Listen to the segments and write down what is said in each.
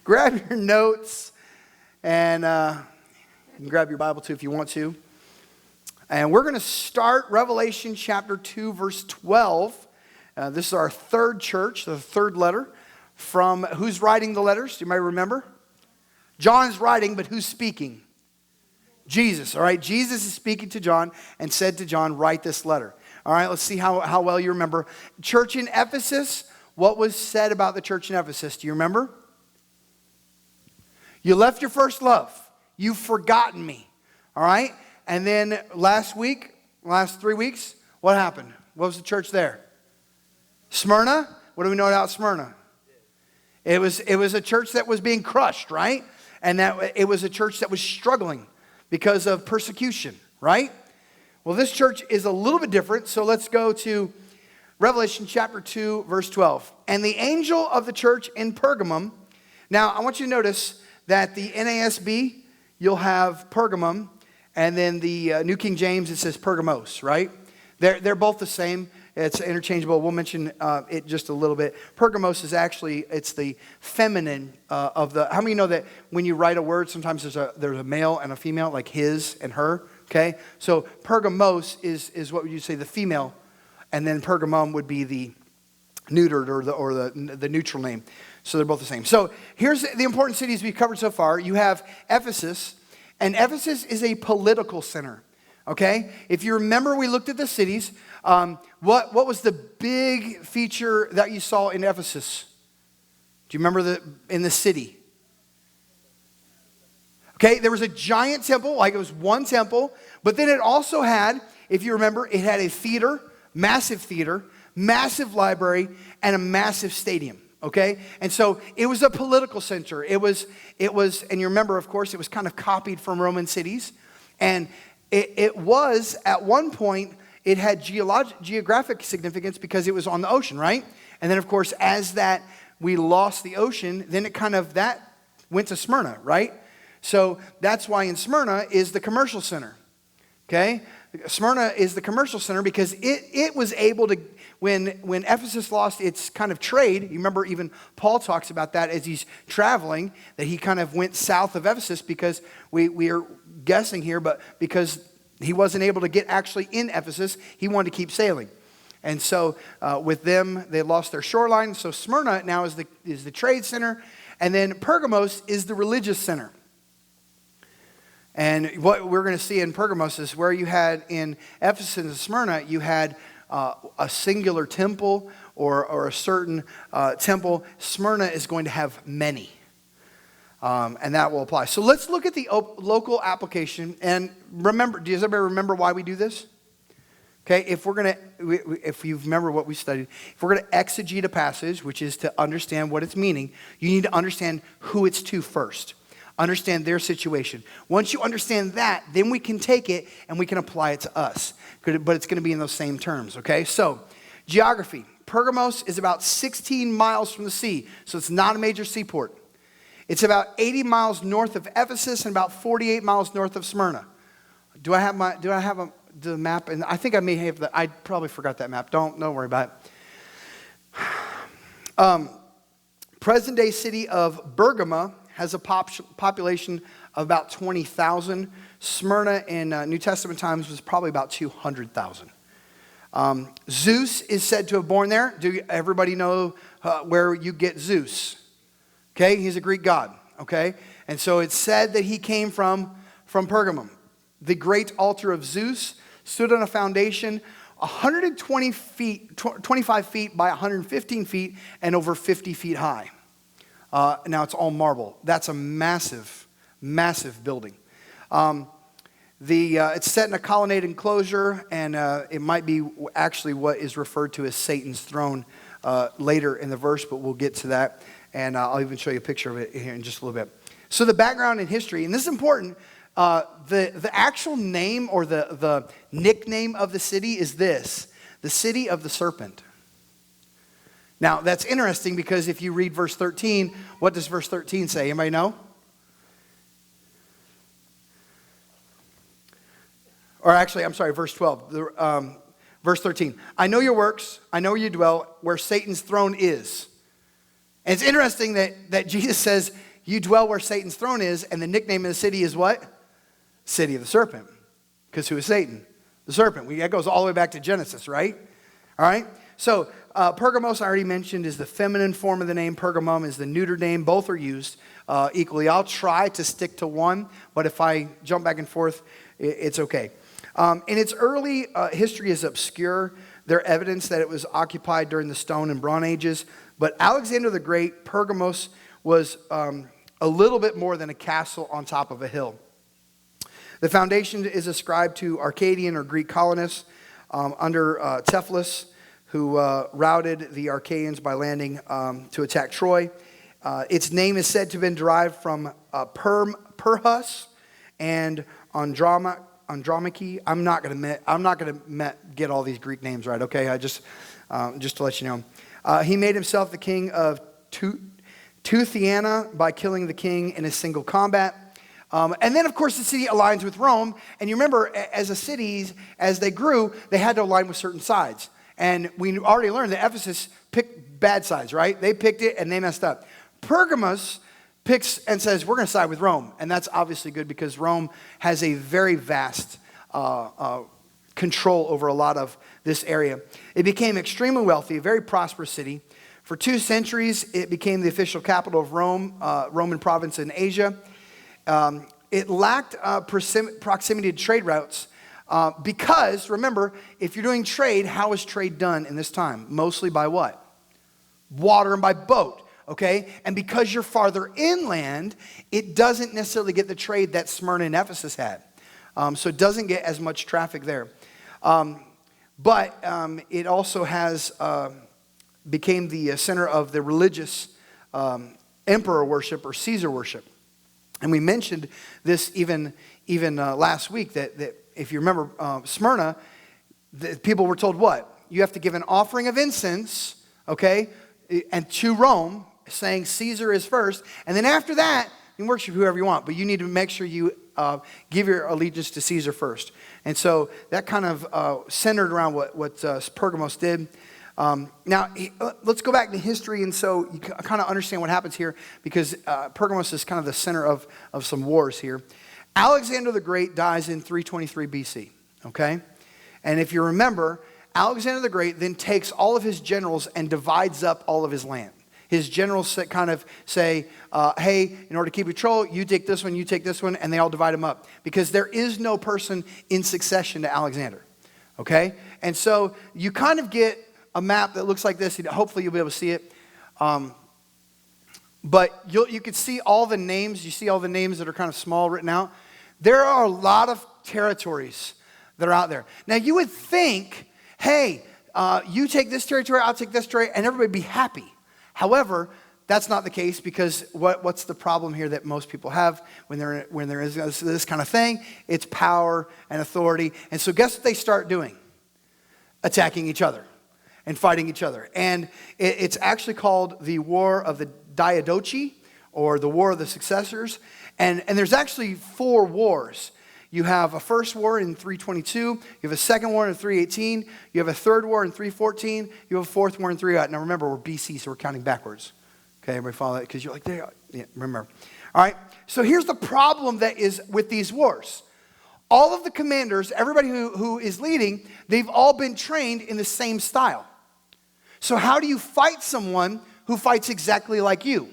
Grab your notes and you can grab your Bible too if you want to. And we're going to start Revelation chapter 2, verse 12. This is our third church, the third letter. From who's writing the letters? You may remember. John's writing, but who's speaking? Jesus. All right, Jesus is speaking to John and said to John, write this letter. All right, let's see how well you remember. Church in Ephesus, what was said about the church in Ephesus? Do you remember? You left your first love. You've forgotten me. All right? And then last 3 weeks, what happened? What was the church there? Smyrna? What do we know about Smyrna? It was a church that was being crushed, right? And that it was a church that was struggling because of persecution, right? Well, this church is a little bit different, so let's go to Revelation chapter 2, verse 12. And the angel of the church in Pergamum. Now, I want you to notice that the NASB, you'll have Pergamum, and then the New King James, it says Pergamos, right? They're both the same. It's interchangeable. We'll mention it just a little bit. Pergamos is actually, it's the feminine of the, how many know that when you write a word, sometimes there's a male and a female, like his and her, okay? So Pergamos is what would you say, the female, and then Pergamum would be the neutered or the neutral name. So they're both the same. So here's the important cities we've covered so far. You have Ephesus, and Ephesus is a political center. Okay? If you remember, we looked at the cities. What was the big feature that you saw in Ephesus? Do you remember in the city? Okay, there was a giant temple, like it was one temple, but then it also had, if you remember, it had a theater, massive library, and a massive stadium. Okay, and so it was a political center. It was, and you remember, of course, it was kind of copied from Roman cities, and it was, at one point, it had geographic significance because it was on the ocean, right? And then, of course, as we lost the ocean, then that went to Smyrna, right? So that's why in Smyrna is the commercial center, okay? Smyrna is the commercial center because it was able to, when Ephesus lost its kind of trade, you remember even Paul talks about that as he's traveling, that he kind of went south of Ephesus because we are guessing here, but because he wasn't able to get actually in Ephesus, he wanted to keep sailing. And so with them, they lost their shoreline. So Smyrna now is the trade center. And then Pergamos is the religious center. And what we're going to see in Pergamos is where you had in Ephesus and Smyrna, you had a singular temple or a certain temple. Smyrna is going to have many. And that will apply. So let's look at the local application. And remember, does everybody remember why we do this? Okay, if you remember what we studied, if we're going to exegete a passage, which is to understand what it's meaning, you need to understand who it's to first. Understand their situation. Once you understand that, then we can take it and we can apply it to us. But it's going to be in those same terms, okay? So, geography. Pergamos is about 16 miles from the sea, so it's not a major seaport. It's about 80 miles north of Ephesus and about 48 miles north of Smyrna. Do I have the map? And I think I may have I probably forgot that map. Don't worry about it. Present day city of Pergamum has a population of about 20,000. Smyrna in New Testament times was probably about 200,000. Zeus is said to have born there. Do everybody know where you get Zeus? Okay, he's a Greek god, okay? And so it's said that he came from Pergamum. The great altar of Zeus stood on a foundation 25 feet by 115 feet and over 50 feet high. Now it's all marble. That's a massive, massive building. It's set in a colonnade enclosure, and it might be actually what is referred to as Satan's throne later in the verse, but we'll get to that. And I'll even show you a picture of it here in just a little bit. So the background and history, and this is important, the actual name or the nickname of the city is this, the city of the serpent. Now, that's interesting because if you read verse 13, what does verse 13 say? Anybody know? Or actually, I'm sorry, verse 12. Verse 13. I know your works. I know where you dwell, where Satan's throne is. And it's interesting that Jesus says, you dwell where Satan's throne is, and the nickname of the city is what? City of the serpent. Because who is Satan? The serpent. That goes all the way back to Genesis, right? All right? So Pergamos, I already mentioned, is the feminine form of the name. Pergamum is the neuter name. Both are used equally. I'll try to stick to one, but if I jump back and forth, it's okay. In its early history is obscure. There's evidence that it was occupied during the Stone and Bronze Ages. But Alexander the Great, Pergamos, was a little bit more than a castle on top of a hill. The foundation is ascribed to Arcadian or Greek colonists under Cephalus, who routed the Arcadians by landing to attack Troy. Its name is said to have been derived from Perhus and Andromache. I'm not gonna get all these Greek names right. Okay, I just to let you know, he made himself the king of Teuthiana by killing the king in a single combat. And then, of course, the city aligns with Rome. And you remember, as a city, as they grew, they had to align with certain sides. And we already learned that Ephesus picked bad sides, right? They picked it and they messed up. Pergamos picks and says, we're going to side with Rome. And that's obviously good because Rome has a very vast control over a lot of this area. It became extremely wealthy, a very prosperous city. For 2 centuries, it became the official capital of Rome, Roman province in Asia. It lacked proximity to trade routes because, remember, if you're doing trade, how is trade done in this time? Mostly by what? Water and by boat, okay? And because you're farther inland, it doesn't necessarily get the trade that Smyrna and Ephesus had. So it doesn't get as much traffic there. But it also has became the center of the religious emperor worship or Caesar worship. And we mentioned this even last week, that if you remember Smyrna, the people were told what? You have to give an offering of incense, okay, and to Rome, saying Caesar is first. And then after that, you can worship whoever you want, but you need to make sure you give your allegiance to Caesar first. And so that kind of centered around what Pergamos did. Now, let's go back to history, and so you kind of understand what happens here, because Pergamos is kind of the center of some wars here. Alexander the Great dies in 323 BC, okay? And if you remember, Alexander the Great then takes all of his generals and divides up all of his land. His generals kind of say, hey, in order to keep control, you take this one, you take this one, and they all divide them up. Because there is no person in succession to Alexander, okay? And so you kind of get a map that looks like this. Hopefully you'll be able to see it. But you can see all the names. You see all the names that are kind of small written out. There are a lot of territories that are out there. Now you would think, hey, you take this territory, I'll take this territory, and everybody would be happy. However, that's not the case, because what's the problem here that most people have when there is this kind of thing? It's power and authority. And so guess what they start doing? Attacking each other and fighting each other. And it's actually called the War of the Diadochi, or the War of the Successors. And there's actually 4 wars. You have a first war in 322, you have a second war in 318, you have a third war in 314, you have a fourth war in 308. Now remember, we're BC, so we're counting backwards. Okay, everybody follow that? Because you're like, yeah, remember. All right, so here's the problem that is with these wars. All of the commanders, everybody who is leading, they've all been trained in the same style. So how do you fight someone who fights exactly like you?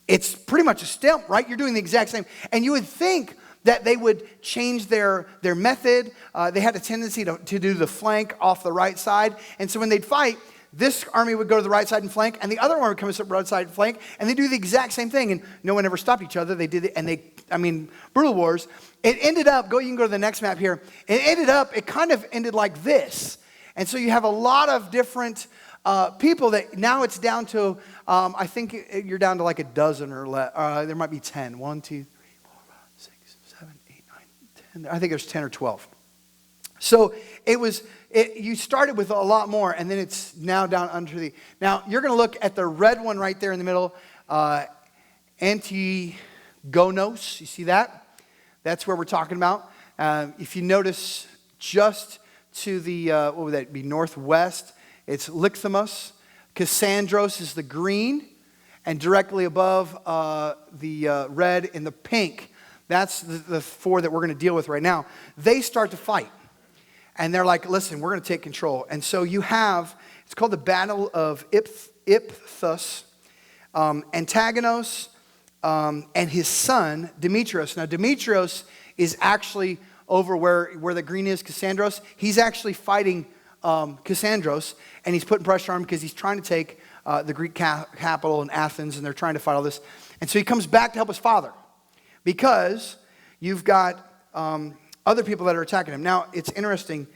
It's pretty much a stump, right? You're doing the exact same. And you would think that they would change their method. They had a tendency to do the flank off the right side. And so when they'd fight, this army would go to the right side and flank, and the other one would come to the right side and flank, and they do the exact same thing. And no one ever stopped each other. They did it, and brutal wars. It ended up, you can go to the next map here. It kind of ended like this. And so you have a lot of different people that now it's down to, I think you're down to like a dozen or less. There might be 10. 1, 2, 3, 4, 5, 6, 7, 8, 9, 10. I think there's 10 or 12. So you started with a lot more, and then it's now down under the. Now you're going to look at the red one right there in the middle, Antigonos. You see that? That's where we're talking about. If you notice, just to the what would that be? Northwest. It's Lycthamos. Cassandros is the green. And directly above the red and the pink, that's the four that we're going to deal with right now. They start to fight. And they're like, listen, we're going to take control. And so you have, it's called the Battle of Iphthus, Antagonos, and his son, Demetrius. Now, Demetrius is actually over where the green is, Cassandros. He's actually fighting Cassandros, and he's putting pressure on him because he's trying to take the Greek capital in Athens, and they're trying to fight all this. And so he comes back to help his father because you've got other people that are attacking him. Now, it's interesting,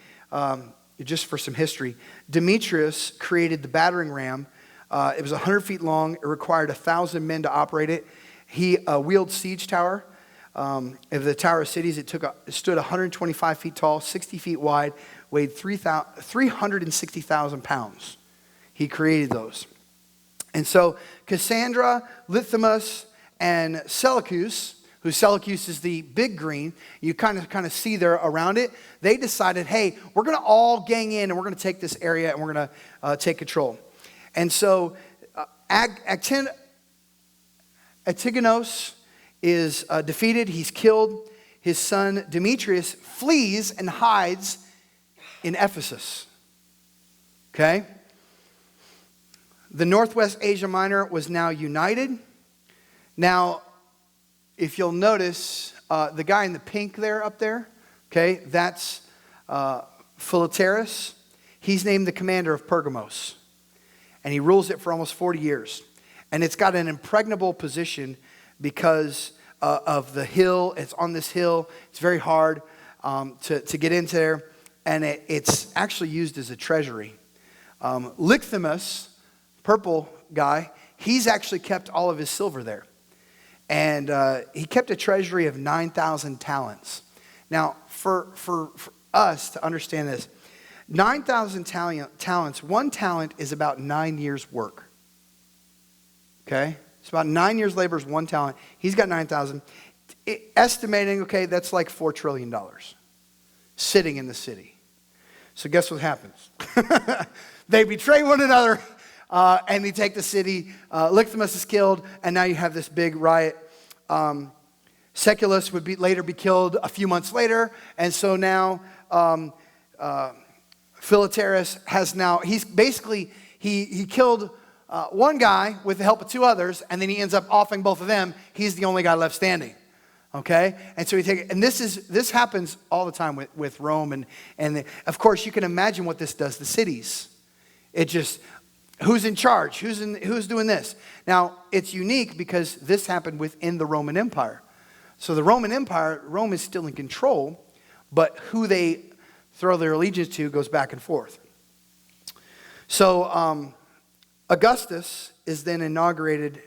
just for some history, Demetrius created the battering ram. It was 100 feet long. It required 1,000 men to operate it. He wheeled siege tower. Of the Tower of Cities, it stood 125 feet tall, 60 feet wide, weighed 360,000 pounds. He created those. And so Cassandra, Lithimus, and Seleucus, who Seleucus is the big green, you kind of see there around it, they decided, hey, we're going to all gang in and we're going to take this area and we're going to take control. And so Antigonos is defeated. He's killed. His son Demetrius flees and hides in Ephesus. Okay? The Northwest Asia Minor was now united. Now, if you'll notice, the guy in the pink there up there, okay, that's Philoterus. He's named the commander of Pergamos. And he rules it for almost 40 years. And it's got an impregnable position because of the hill. It's on this hill. It's very hard to get into there. And it's actually used as a treasury. Lithimus, purple guy, he's actually kept all of his silver there. And he kept a treasury of 9,000 talents. Now, for us to understand this, 9,000 talents, one talent is about 9 years' work. Okay? It's about 9 years' labor is one talent. He's got 9,000. Estimating, okay, that's like $4 trillion sitting in the city. So guess what happens? They betray one another, and they take the city. Lithimus is killed, and now you have this big riot. Seculus would later be killed a few months later, and so now Philoterus has now, he's basically, he killed one guy with the help of two others, and then he ends up offing both of them. He's the only guy left standing. Okay? And so this happens all the time with Rome, and of course you can imagine what this does to cities. It just, who's in charge? Who's doing this? Now, it's unique because this happened within the Roman Empire. So the Roman Empire, Rome is still in control, but who they throw their allegiance to goes back and forth. So Augustus is then inaugurated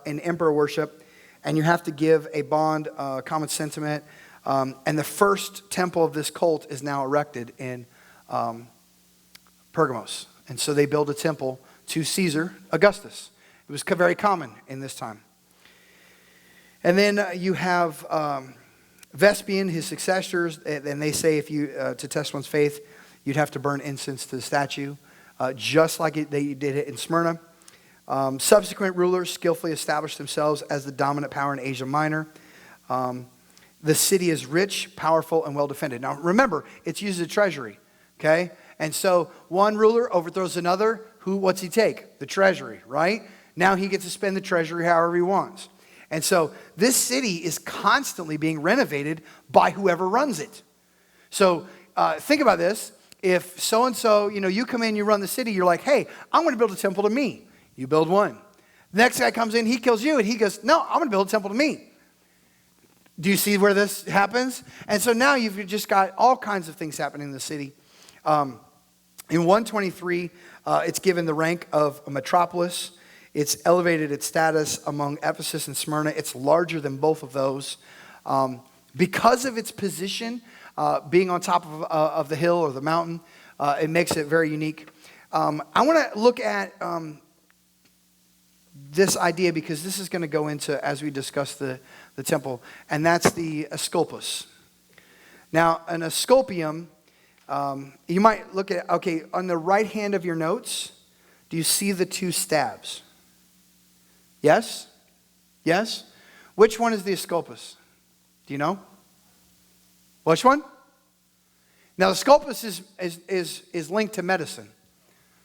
in emperor worship, and you have to give a bond, common sentiment, and the first temple of this cult is now erected in Pergamos. And so they build a temple to Caesar Augustus. It was very common in this time. And then you have Vespasian, his successors, and they say if you to test one's faith, you'd have to burn incense to the statue, just like they did it in Smyrna. Subsequent rulers skillfully established themselves as the dominant power in Asia Minor. The city is rich, powerful, and well defended. Now remember, it's used as a treasury, okay? And so one ruler overthrows another. What's he take? The treasury, right? Now he gets to spend the treasury however he wants. And so this city is constantly being renovated by whoever runs it. So think about this. If so-and-so, you come in, you run the city, you're like, hey, I'm going to build a temple to me. You build one. The next guy comes in, he kills you, and he goes, no, I'm going to build a temple to me. Do you see where this happens? And so now you've just got all kinds of things happening in the city. In 123, it's given the rank of a metropolis. It's elevated its status among Ephesus and Smyrna. It's larger than both of those. Because of its position, being on top of the hill or the mountain, it makes it very unique. I want to look at this idea because this is going to go into, as we discuss the temple, and that's the ascopus. Now, an ascopium, you might look at, okay, on the right hand of your notes, do you see the two stabs? Yes? Yes? Which one is the ascopus? Do you know? Which one? Now the scopus is linked to medicine.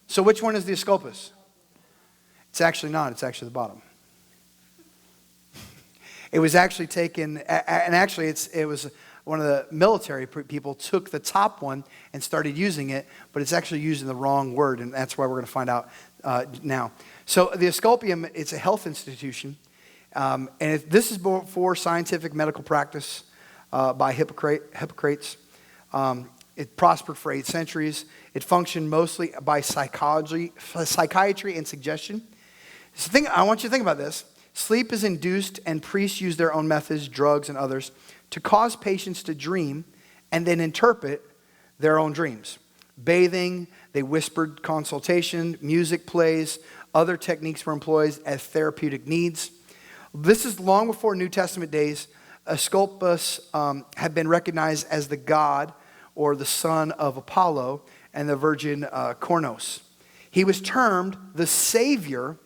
So which one is the ascopus? It's actually not. It's actually the bottom. It was actually taken, and actually it was one of the military people took the top one and started using it, but it's actually using the wrong word, and that's why we're going to find out now. So the Asclepium, it's a health institution, and this is for scientific medical practice by Hippocrates. It prospered for 8 centuries. It functioned mostly by psychiatry and suggestion. So I want you to think about this. Sleep is induced, and priests use their own methods, drugs and others, to cause patients to dream and then interpret their own dreams. Bathing, they whispered consultation, music plays, other techniques were employed as therapeutic needs. This is long before New Testament days. Asclepius had been recognized as the god or the son of Apollo and the virgin Kronos. He was termed the Savior,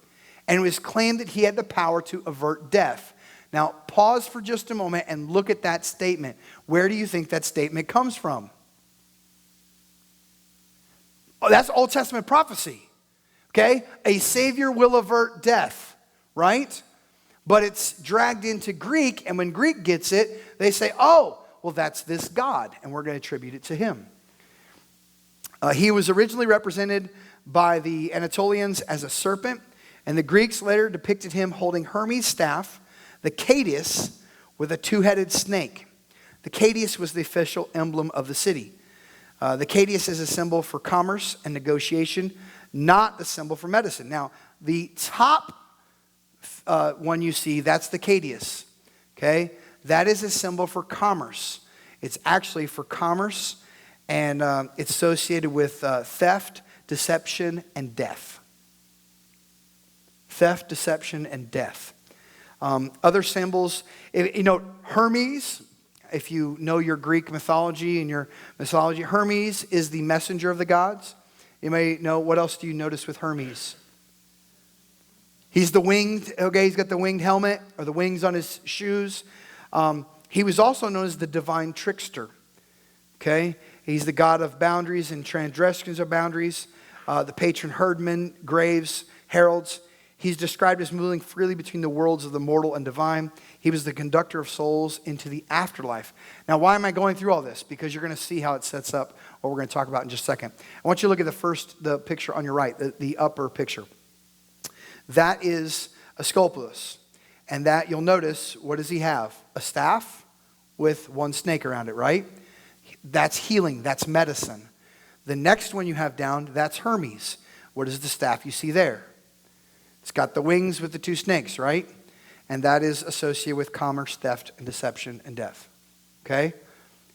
and it was claimed that he had the power to avert death. Now, pause for just a moment and look at that statement. Where do you think that statement comes from? Oh, that's Old Testament prophecy. Okay? A Savior will avert death, right? But it's dragged into Greek, and when Greek gets it, they say, oh, well, that's this God, and we're going to attribute it to him. He was originally represented by the Anatolians as a serpent, and the Greeks later depicted him holding Hermes' staff, the Cadius, with a 2-headed snake. The Cadius was the official emblem of the city. The Cadius is a symbol for commerce and negotiation, not the symbol for medicine. Now, the top one you see, that's the Cadius. Okay? That is a symbol for commerce. It's actually for commerce, and it's associated with theft, deception, and death. Theft, deception, and death. Other symbols, Hermes, if you know your Greek mythology and your mythology, Hermes is the messenger of the gods. You may know, what else do you notice with Hermes? He's the winged, okay, he's got the winged helmet or the wings on his shoes. He was also known as the divine trickster, okay? He's the god of boundaries and transgressions of boundaries, the patron herdman, graves, heralds. He's described as moving freely between the worlds of the mortal and divine. He was the conductor of souls into the afterlife. Now, why am I going through all this? Because you're going to see how it sets up what we're going to talk about in just a second. I want you to look at the picture on your right, the upper picture. That is Asclepius. And that, you'll notice, what does he have? A staff with one snake around it, right? That's healing. That's medicine. The next one you have down, that's Hermes. What is the staff you see there? It's got the wings with the 2 snakes, right? And that is associated with commerce, theft, and deception, and death. Okay?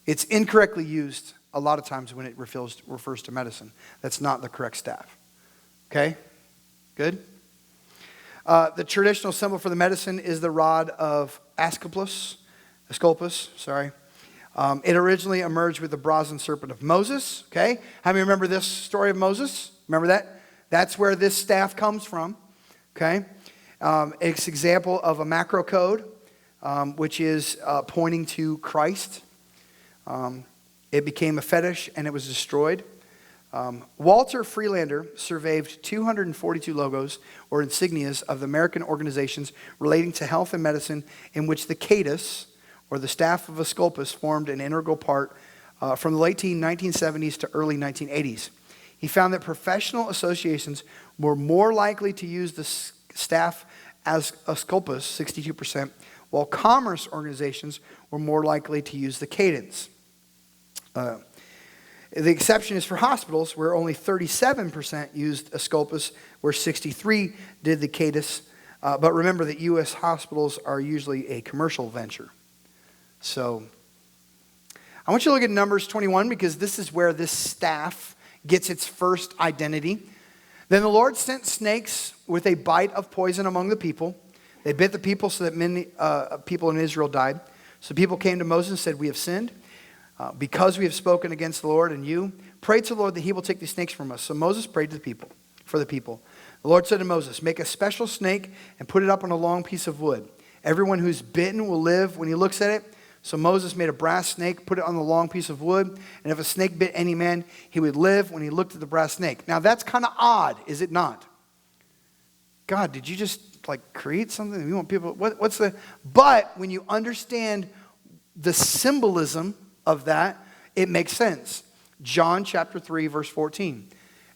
It's incorrectly used a lot of times when it refers to medicine. That's not the correct staff. Okay? Good? The traditional symbol for the medicine is the rod of Asclepius. It originally emerged with the brazen serpent of Moses. Okay? How many remember this story of Moses? Remember that? That's where this staff comes from. Okay? It's an example of a macro code, which is pointing to Christ. It became a fetish and it was destroyed. Walter Freelander surveyed 242 logos or insignias of the American organizations relating to health and medicine in which the Cadus, or the staff of Asclepius, formed an integral part from the late 1970s to early 1980s. He found that professional associations were more likely to use the staff as Asclepius, 62%, while commerce organizations were more likely to use the cadence. The exception is for hospitals, where only 37% used Asclepius, where 63% did the cadus. But remember that U.S. hospitals are usually a commercial venture. So I want you to look at Numbers 21, because this is where this staff gets its first identity. Then the Lord sent snakes with a bite of poison among the people. They bit the people so that many people in Israel died. So people came to Moses and said, "We have sinned because we have spoken against the Lord and you. Pray to the Lord that he will take these snakes from us." So Moses prayed to the people, for the people. The Lord said to Moses, make a special snake and put it up on a long piece of wood. Everyone who's bitten will live when he looks at it. So Moses made a brass snake, put it on the long piece of wood, and if a snake bit any man, he would live when he looked at the brass snake. Now that's kind of odd, is it not? God, did you just create something? You want people, but when you understand the symbolism of that, it makes sense. John chapter 3, verse 14.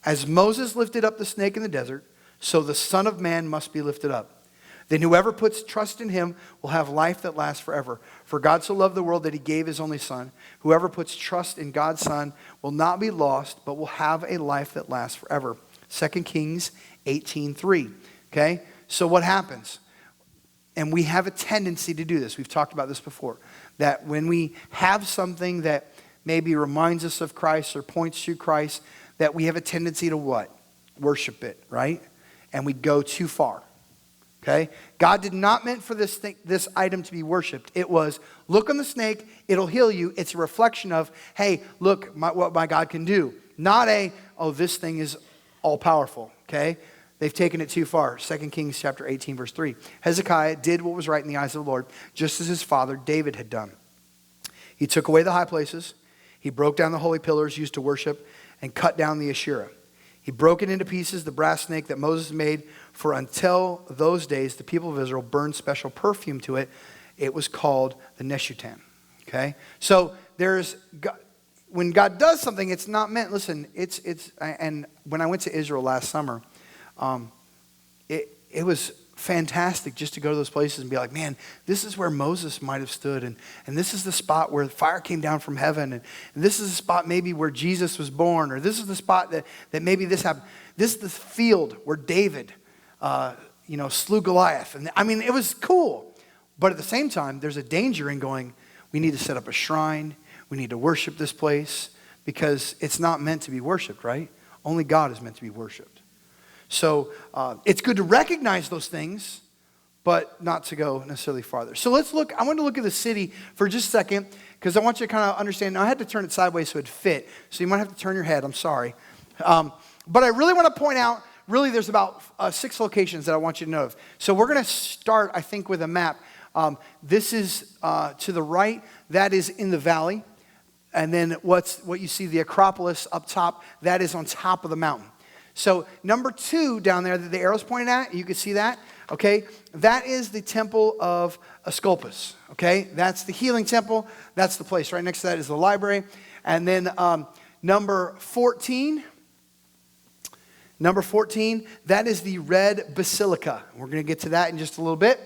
As Moses lifted up the snake in the desert, so the Son of Man must be lifted up. Then whoever puts trust in him will have life that lasts forever. For God so loved the world that he gave his only Son. Whoever puts trust in God's Son will not be lost, but will have a life that lasts forever. 2 Kings 18:3. Okay? So what happens? And we have a tendency to do this. We've talked about this before. That when we have something that maybe reminds us of Christ or points to Christ, that we have a tendency to what? Worship it, right? And we go too far. Okay? God did not meant for this item to be worshipped. It was, look on the snake, it'll heal you. It's a reflection of, hey, look what my God can do. Not this thing is all powerful. Okay? They've taken it too far. 2 Kings chapter 18, verse 3. Hezekiah did what was right in the eyes of the Lord, just as his father David had done. He took away the high places. He broke down the holy pillars used to worship and cut down the Asherah. He broke it into pieces, the brass snake that Moses made, for until those days the people of Israel burned special perfume to it. It was called the Neshutan. Okay? So when God does something, it's not meant, listen, and when I went to Israel last summer, it was fantastic just to go to those places and be like, man, this is where Moses might have stood, and this is the spot where fire came down from heaven, and this is the spot maybe where Jesus was born, or this is the spot that maybe this happened. This is the field where David slew Goliath. And I mean, it was cool. But at the same time, there's a danger in going, we need to set up a shrine, we need to worship this place, because it's not meant to be worshiped, right? Only God is meant to be worshiped. So it's good to recognize those things, but not to go necessarily farther. So let's look. I want to look at the city for just a second, because I want you to kind of understand. Now, I had to turn it sideways so it fit, so you might have to turn your head. I'm sorry. But I really want to point out, really there's about 6 locations that I want you to know of. So we're going to start, I think, with a map. This is to the right. That is in the valley. And then what you see, the Acropolis up top, that is on top of the mountain. So number 2 down there that the arrow's pointing at, you can see that, okay? That is the temple of Asclepius, okay? That's the healing temple. That's the place. Right next to that is the library. And then number 14, that is the red basilica. We're going to get to that in just a little bit.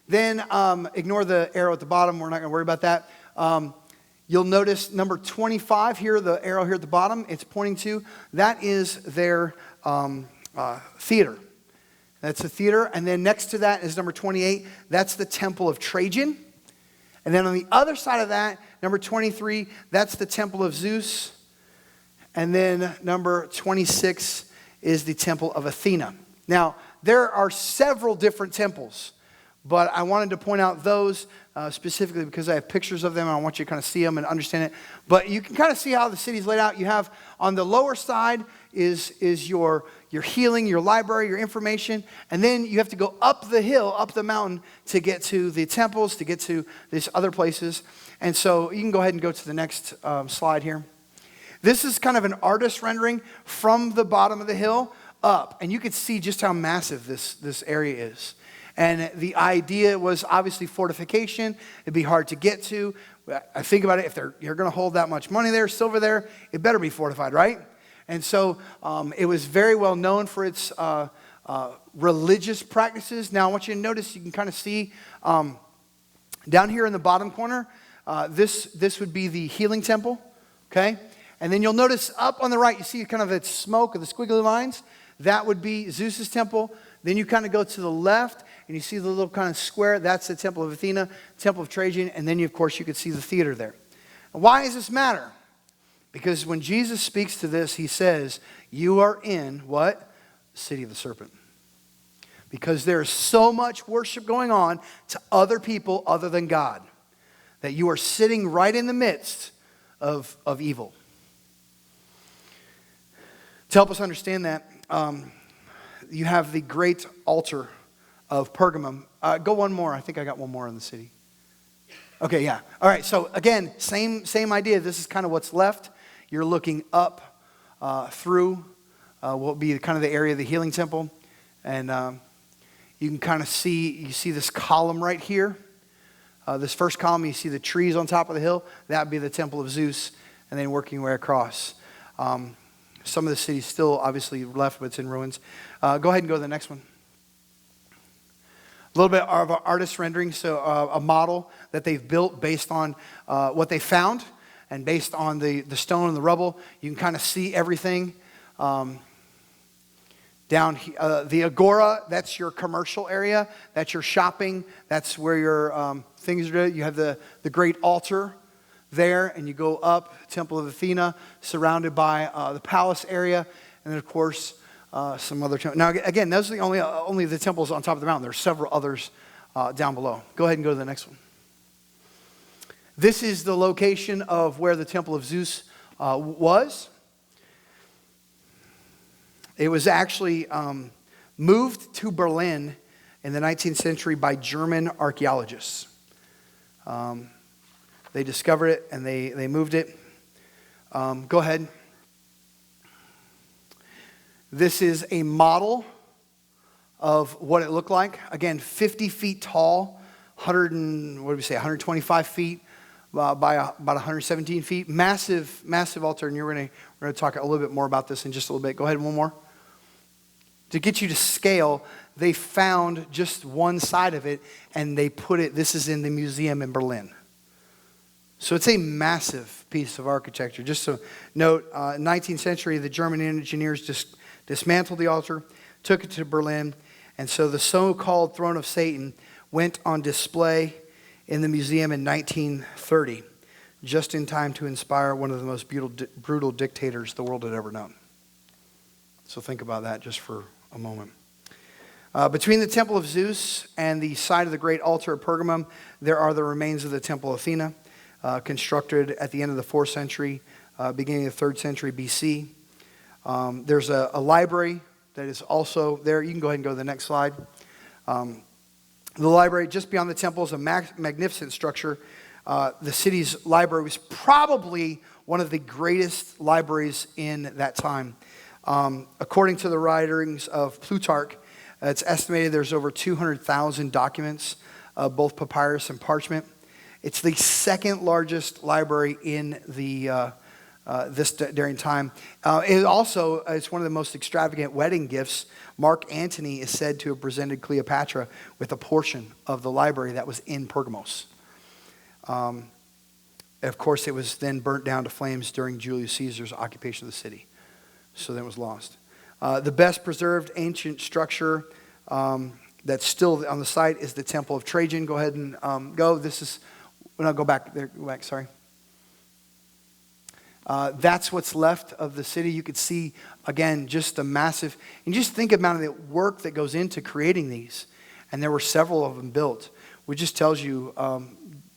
Then ignore the arrow at the bottom. We're not going to worry about that. You'll notice number 25 here, the arrow here at the bottom, it's pointing to, that is their theater. That's the theater. And then next to that is number 28. That's the temple of Trajan. And then on the other side of that, number 23, that's the temple of Zeus. And then number 26 is the temple of Athena. Now, there are several different temples, but I wanted to point out those specifically because I have pictures of them and I want you to kind of see them and understand it. But you can kind of see how the city's laid out. You have on the lower side is your healing, your library, your information. And then you have to go up the hill, up the mountain to get to the temples, to get to these other places. And so you can go ahead and go to the next slide here. This is kind of an artist rendering from the bottom of the hill up. And you can see just how massive this area is. And the idea was obviously fortification. It'd be hard to get to. I think about it, if you're going to hold that much money there, silver there, it better be fortified, right? And so it was very well known for its religious practices. Now I want you to notice, you can kind of see down here in the bottom corner, this would be the healing temple, okay? And then you'll notice up on the right, you see kind of its smoke of the squiggly lines. That would be Zeus's temple. Then you kind of go to the left, and you see the little kind of square. That's the temple of Athena, temple of Trajan, and then, of course, you could see the theater there. Why does this matter? Because when Jesus speaks to this, he says, you are in, what? City of the serpent. Because there is so much worship going on to other people other than God, that you are sitting right in the midst of evil. To help us understand that, you have the great altar of Pergamum. Go one more. I think I got one more in the city. Okay, yeah. All right, so again, same idea. This is kind of what's left. You're looking up through what will be kind of the area of the healing temple. And you can kind of see this column right here. This first column, you see the trees on top of the hill. That would be the temple of Zeus. And then working your way across. Some of the city's still obviously left, but it's in ruins. Go ahead and go to the next one. A little bit of an artist rendering, so a model that they've built based on what they found and based on the stone and the rubble. You can kind of see everything. Down the agora, that's your commercial area. That's your shopping. That's where your things are. You have the great altar there, and you go up, Temple of Athena, surrounded by the palace area, and then, of course, some other temples. Now, again, those are only the temples on top of the mountain. There are several others down below. Go ahead and go to the next one. This is the location of where the Temple of Zeus was. It was actually moved to Berlin in the 19th century by German archaeologists. They discovered it and they moved it. Go ahead. This is a model of what it looked like. Again, 50 feet tall, 125 feet by about 117 feet. Massive altar, and we're going to talk a little bit more about this in just a little bit. Go ahead, one more. To get you to scale, they found just one side of it, and they put it, this is in the museum in Berlin. So it's a massive piece of architecture. Just so note, 19th century, the German engineers just dismantled the altar, took it to Berlin, and so the so-called throne of Satan went on display in the museum in 1930, just in time to inspire one of the most brutal dictators the world had ever known. So think about that just for a moment. Between the Temple of Zeus and the site of the great altar of Pergamum, there are the remains of the Temple of Athena, constructed at the end of the 4th century, beginning of the 3rd century BC. There's a library that is also there. You can go ahead and go to the next slide. The library just beyond the temple is a magnificent structure. The city's library was probably one of the greatest libraries in that time. According to the writings of Plutarch, it's estimated there's over 200,000 documents, both papyrus and parchment. It's the second largest library in the during time. It's one of the most extravagant wedding gifts. Mark Antony is said to have presented Cleopatra with a portion of the library that was in Pergamos. Of course, it was then burnt down to flames during Julius Caesar's occupation of the city. So then it was lost. The best preserved ancient structure that's still on the site is the Temple of Trajan. Go ahead and go. This is, no, go back there. Go back, sorry. That's what's left of the city. You could see, again, just a massive, and just think about the work that goes into creating these. And there were several of them built, which just tells you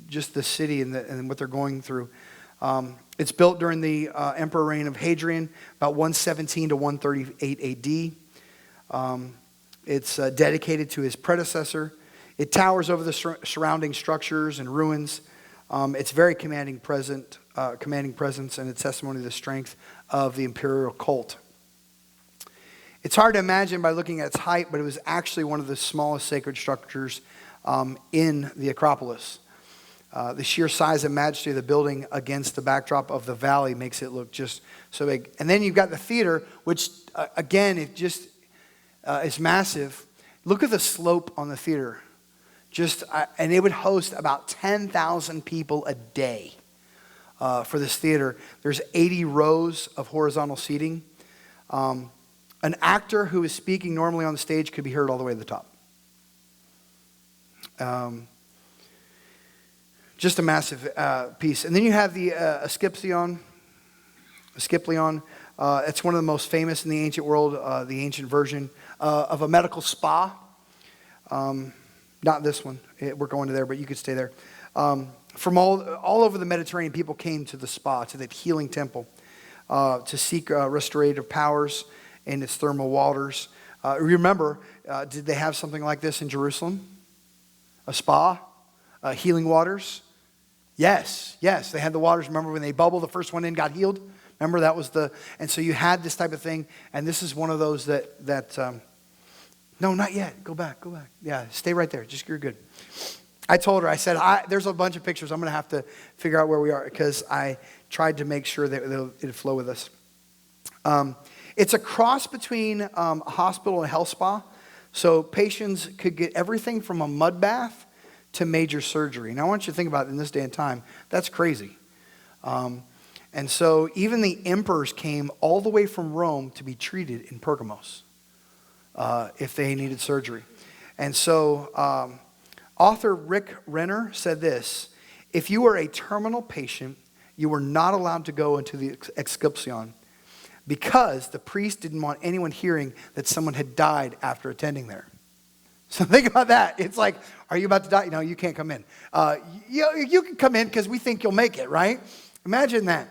just the city and what they're going through. It's built during the emperor reign of Hadrian, about 117 to 138 AD. It's dedicated to his predecessor. It towers over the surrounding structures and ruins. It's very commanding presence, and a testimony to the strength of the imperial cult. It's hard to imagine by looking at its height, but it was actually one of the smallest sacred structures in the Acropolis. The sheer size and majesty of the building against the backdrop of the valley makes it look just so big. And then you've got the theater, which, again, it just is massive. Look at the slope on the theater. And it would host about 10,000 people a day for this theater. There's 80 rows of horizontal seating. An actor who is speaking normally on the stage could be heard all the way to the top. Just a massive piece. And then you have the Asclepion. It's one of the most famous in the ancient world, the ancient version of a medical spa. Not this one. We're going to there, but you could stay there. From all over the Mediterranean, people came to the spa, to the healing temple, to seek restorative powers in its thermal waters. Remember, did they have something like this in Jerusalem? A spa? Healing waters? Yes. They had the waters. Remember when they bubbled, the first one in got healed? Remember that was and so you had this type of thing, and this is one of those no, not yet. Go back. Yeah, stay right there. You're good. I told her, I said, there's a bunch of pictures. I'm going to have to figure out where we are because I tried to make sure that it would flow with us. It's a cross between a hospital and a health spa. So patients could get everything from a mud bath to major surgery. And I want you to think about it in this day and time. That's crazy. And so even the emperors came all the way from Rome to be treated in Pergamos if they needed surgery. And so author Rick Renner said this: if you were a terminal patient, you were not allowed to go into the Exculsion because the priest didn't want anyone hearing that someone had died after attending there. So think about that. It's like, are you about to die? No, you can't come in. You can come in because we think you'll make it, right? Imagine that.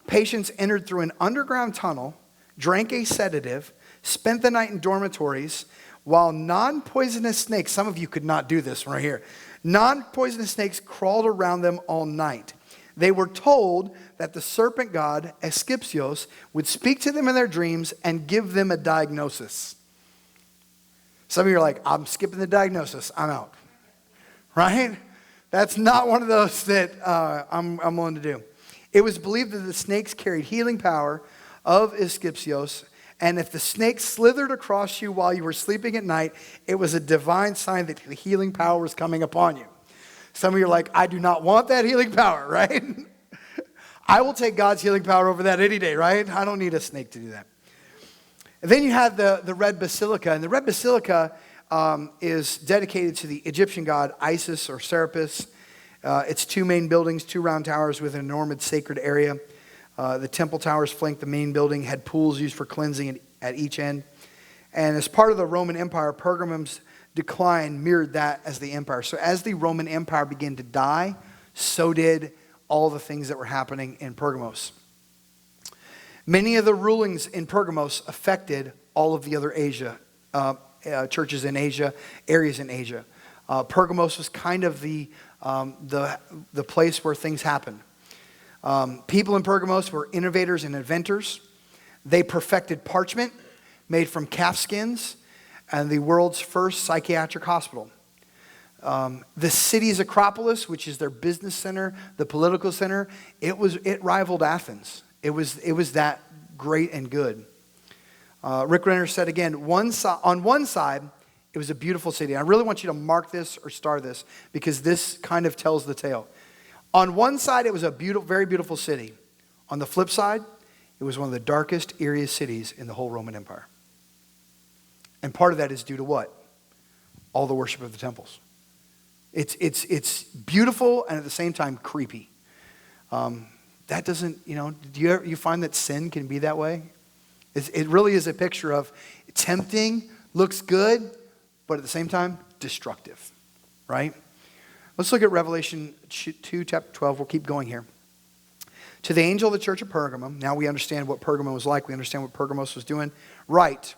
Patients entered through an underground tunnel, drank a sedative, spent the night in dormitories, while non-poisonous snakes, some of you could not do this right here, non-poisonous snakes crawled around them all night. They were told that the serpent god, Asclepios, would speak to them in their dreams and give them a diagnosis. Some of you are like, I'm skipping the diagnosis. I'm out. Right? That's not one of those that I'm willing to do. It was believed that the snakes carried healing power of Asclepios, and if the snake slithered across you while you were sleeping at night, it was a divine sign that the healing power was coming upon you. Some of you are like, I do not want that healing power, right? I will take God's healing power over that any day, right? I don't need a snake to do that. And then you have the Red Basilica, and the Red Basilica is dedicated to the Egyptian god Isis or Serapis. It's two main buildings, two round towers with an enormous sacred area. The temple towers flanked the main building, had pools used for cleansing at each end. And as part of the Roman Empire, Pergamum's decline mirrored that as the empire. So as the Roman Empire began to die, so did all the things that were happening in Pergamos. Many of the rulings in Pergamos affected all of the other churches in Asia, areas in Asia. Pergamos was kind of the place where things happened. People in Pergamos were innovators and inventors. They perfected parchment made from calf skins and the world's first psychiatric hospital. The city's Acropolis, which is their business center, the political center, it rivaled Athens. It was that great and good. Rick Renner said again, on one side, it was a beautiful city. I really want you to mark this or star this because this kind of tells the tale. On one side, it was a very beautiful city. On the flip side, it was one of the darkest, eeriest cities in the whole Roman Empire. And part of that is due to what? All the worship of the temples. It's beautiful and at the same time creepy. That doesn't, do you find that sin can be that way? It really is a picture of tempting, looks good, but at the same time, destructive, right? Let's look at Revelation 2, chapter 12. We'll keep going here. To the angel of the church of Pergamum, now we understand what Pergamum was like. We understand what Pergamos was doing. Write,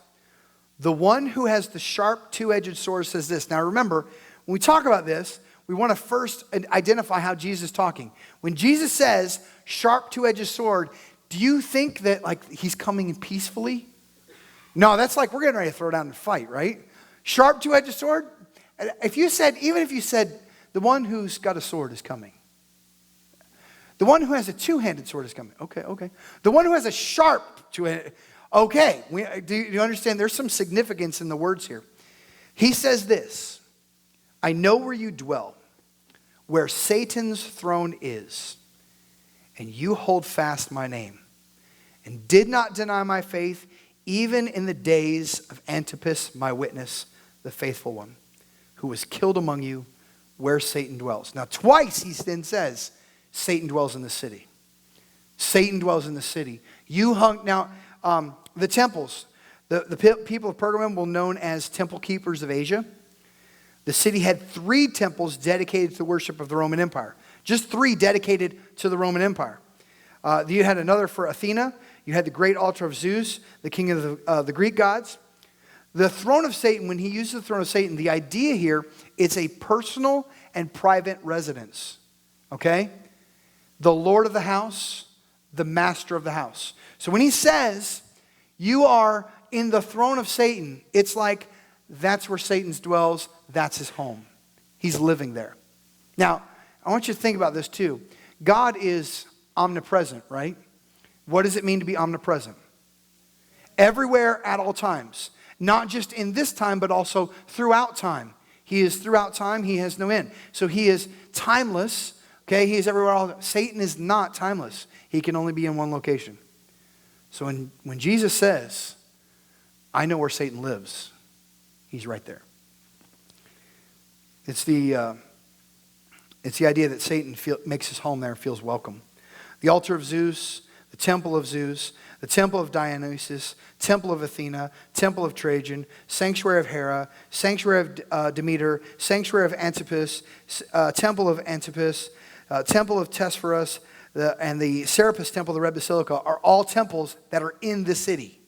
the one who has the sharp two-edged sword says this. Now remember, when we talk about this, we want to first identify how Jesus is talking. When Jesus says, sharp two-edged sword, do you think that like he's coming in peacefully? No, that's like we're getting ready to throw down and fight, right? Sharp two-edged sword? Even if you said, the one who's got a sword is coming. The one who has a two-handed sword is coming. Okay. The one who has a sharp two-handed, okay. Do you understand? There's some significance in the words here. He says this, I know where you dwell, where Satan's throne is, and you hold fast my name, and did not deny my faith, even in the days of Antipas, my witness, the faithful one, who was killed among you, where Satan dwells. Now twice he then says, Satan dwells in the city. Satan dwells in the city. The temples, the people of Pergamum were known as temple keepers of Asia. The city had 3 temples dedicated to the worship of the Roman Empire. Just 3 dedicated to the Roman Empire. You had another for Athena. You had the great altar of Zeus, the king of the Greek gods. The throne of Satan, when he uses the throne of Satan, the idea here, it's a personal and private residence. Okay? The Lord of the house, the master of the house. So when he says, you are in the throne of Satan, it's like that's where Satan dwells, that's his home. He's living there. Now, I want you to think about this too. God is omnipresent, right? What does it mean to be omnipresent? Everywhere at all times. Not just in this time, but also throughout time. He is throughout time. He has no end. So he is timeless. Okay, he is everywhere. Satan is not timeless. He can only be in one location. So when Jesus says, I know where Satan lives, he's right there. It's the idea that Satan makes his home there and feels welcome. The altar of Zeus, the temple of Zeus, the temple of Dionysus, temple of Athena, temple of Trajan, sanctuary of Hera, sanctuary of Demeter, sanctuary of Antipas, temple of Antipas, temple of Tesphorus, and the Serapis temple, the Red Basilica, are all temples that are in the city.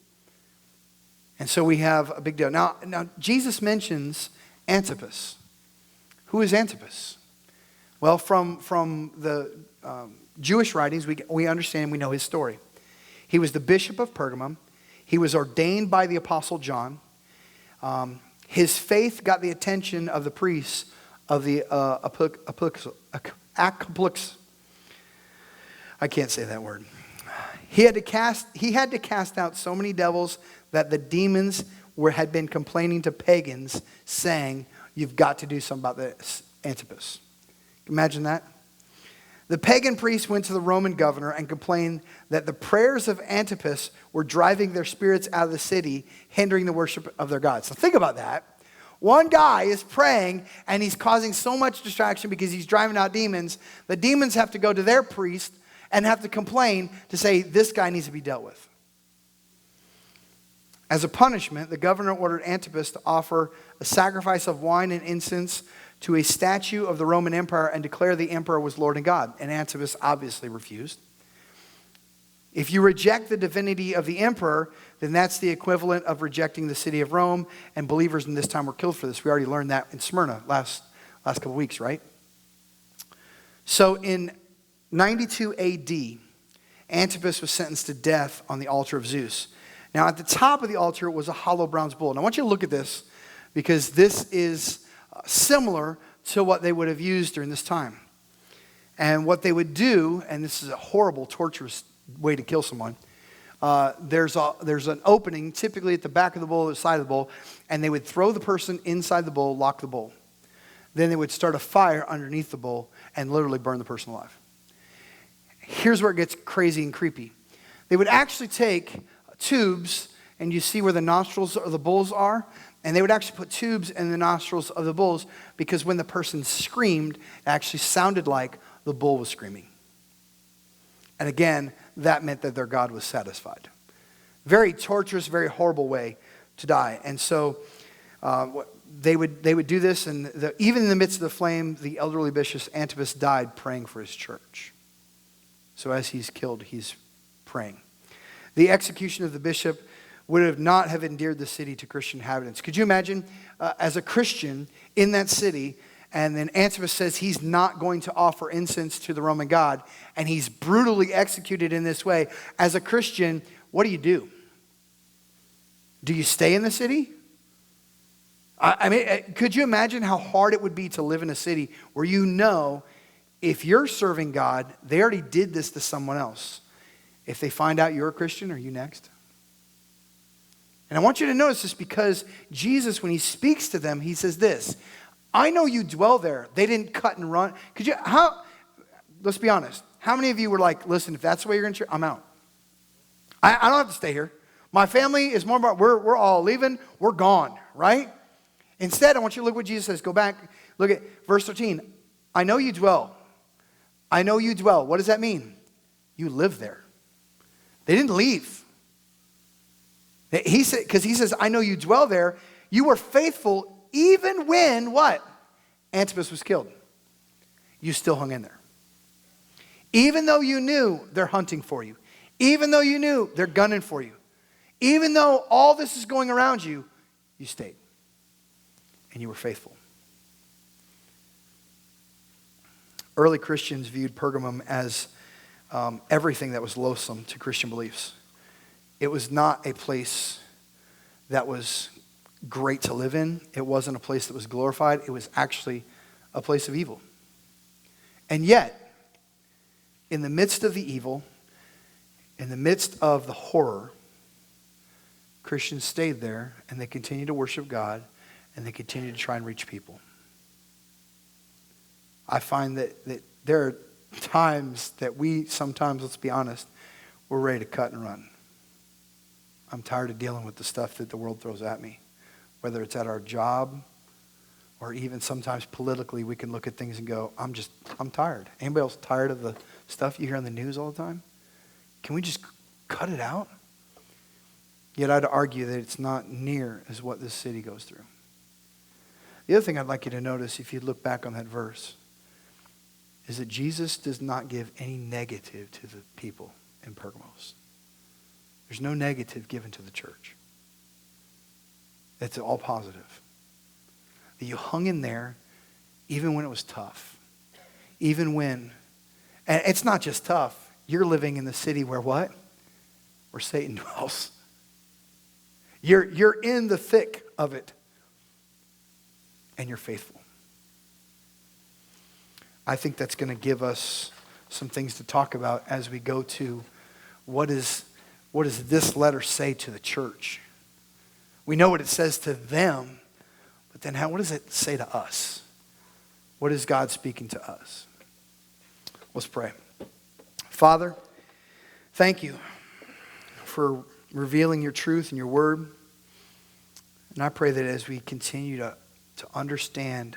And so we have a big deal. Now Jesus mentions Antipas. Who is Antipas? Well, from the Jewish writings, we understand, we know his story. He was the bishop of Pergamum. He was ordained by the Apostle John. His faith got the attention of the priests of the I can't say that word. He had to cast out so many devils that the demons had been complaining to pagans, saying, you've got to do something about this, Antipas. Imagine that. The pagan priests went to the Roman governor and complained that the prayers of Antipas were driving their spirits out of the city, hindering the worship of their gods. So think about that. One guy is praying and he's causing so much distraction because he's driving out demons. The demons have to go to their priest and have to complain to say, this guy needs to be dealt with. As a punishment, the governor ordered Antipas to offer a sacrifice of wine and incense to a statue of the Roman Empire and declare the emperor was Lord and God. And Antipas obviously refused. If you reject the divinity of the emperor, then that's the equivalent of rejecting the city of Rome, and believers in this time were killed for this. We already learned that in Smyrna last couple of weeks, right? So in 92 AD, Antipas was sentenced to death on the altar of Zeus. Now at the top of the altar was a hollow bronze bull. And I want you to look at this because this is similar to what they would have used during this time. And what they would do, and this is a horrible, torturous way to kill someone, there's an opening typically at the back of the bowl or the side of the bowl, and they would throw the person inside the bowl, lock the bowl. Then they would start a fire underneath the bowl and literally burn the person alive. Here's where it gets crazy and creepy. They would actually take tubes, and you see where the nostrils of the bulls are, and they would actually put tubes in the nostrils of the bulls because when the person screamed, it actually sounded like the bull was screaming. And again, that meant that their God was satisfied. Very torturous, very horrible way to die. And so they would do this, and even in the midst of the flame, the elderly bishop Antipas died praying for his church. So as he's killed, he's praying. The execution of the bishop would not have endeared the city to Christian inhabitants. Could you imagine as a Christian in that city, and then Antipas says he's not going to offer incense to the Roman God, and he's brutally executed in this way. As a Christian, what do? Do you stay in the city? I mean, could you imagine how hard it would be to live in a city where you know if you're serving God, they already did this to someone else. If they find out you're a Christian, are you next? And I want you to notice this because Jesus, when he speaks to them, he says this, I know you dwell there. They didn't cut and run. Let's be honest. How many of you were like, listen, if that's the way you're going to, I'm out. I don't have to stay here. My family is more about, we're all leaving. We're gone, right? Instead, I want you to look what Jesus says. Go back, look at verse 13. I know you dwell. I know you dwell. What does that mean? You live there. They didn't leave. He said, because he says, I know you dwell there. You were faithful even when what? Antipas was killed. You still hung in there. Even though you knew they're hunting for you. Even though you knew they're gunning for you. Even though all this is going around you, you stayed. And you were faithful. Early Christians viewed Pergamum as everything that was loathsome to Christian beliefs. It was not a place that was great to live in. It wasn't a place that was glorified. It was actually a place of evil. And yet, in the midst of the evil, in the midst of the horror, Christians stayed there and they continued to worship God and they continued to try and reach people. I find that there are times that we sometimes, let's be honest, we're ready to cut and run. I'm tired of dealing with the stuff that the world throws at me. Whether it's at our job or even sometimes politically, we can look at things and go, I'm tired. Anybody else tired of the stuff you hear on the news all the time? Can we just cut it out? Yet I'd argue that it's not near as what this city goes through. The other thing I'd like you to notice, if you look back on that verse, is that Jesus does not give any negative to the people in Pergamos. There's no negative given to the church. It's all positive. That you hung in there even when it was tough. Even when, and it's not just tough. You're living in the city where what? Where Satan dwells. You're in the thick of it. And you're faithful. I think that's going to give us some things to talk about as we go to what does this letter say to the church? We know what it says to them, but then what does it say to us? What is God speaking to us? Let's pray. Father, thank you for revealing your truth and your word. And I pray that as we continue to understand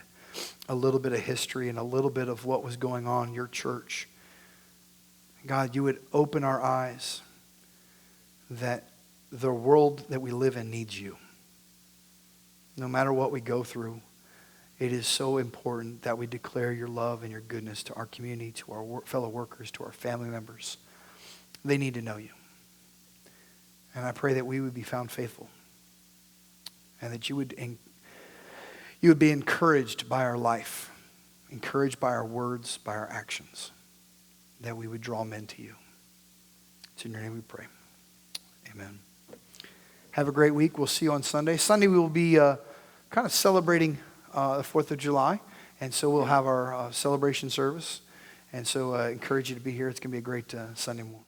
a little bit of history and a little bit of what was going on in your church, God, you would open our eyes that the world that we live in needs you. No matter what we go through, it is so important that we declare your love and your goodness to our community, to our fellow workers, to our family members. They need to know you. And I pray that we would be found faithful and that you would be encouraged by our life, encouraged by our words, by our actions, that we would draw men to you. It's in your name we pray. Amen. Have a great week. We'll see you on Sunday. Sunday we will be kind of celebrating the 4th of July. And so we'll have our celebration service. And so I encourage you to be here. It's going to be a great Sunday morning.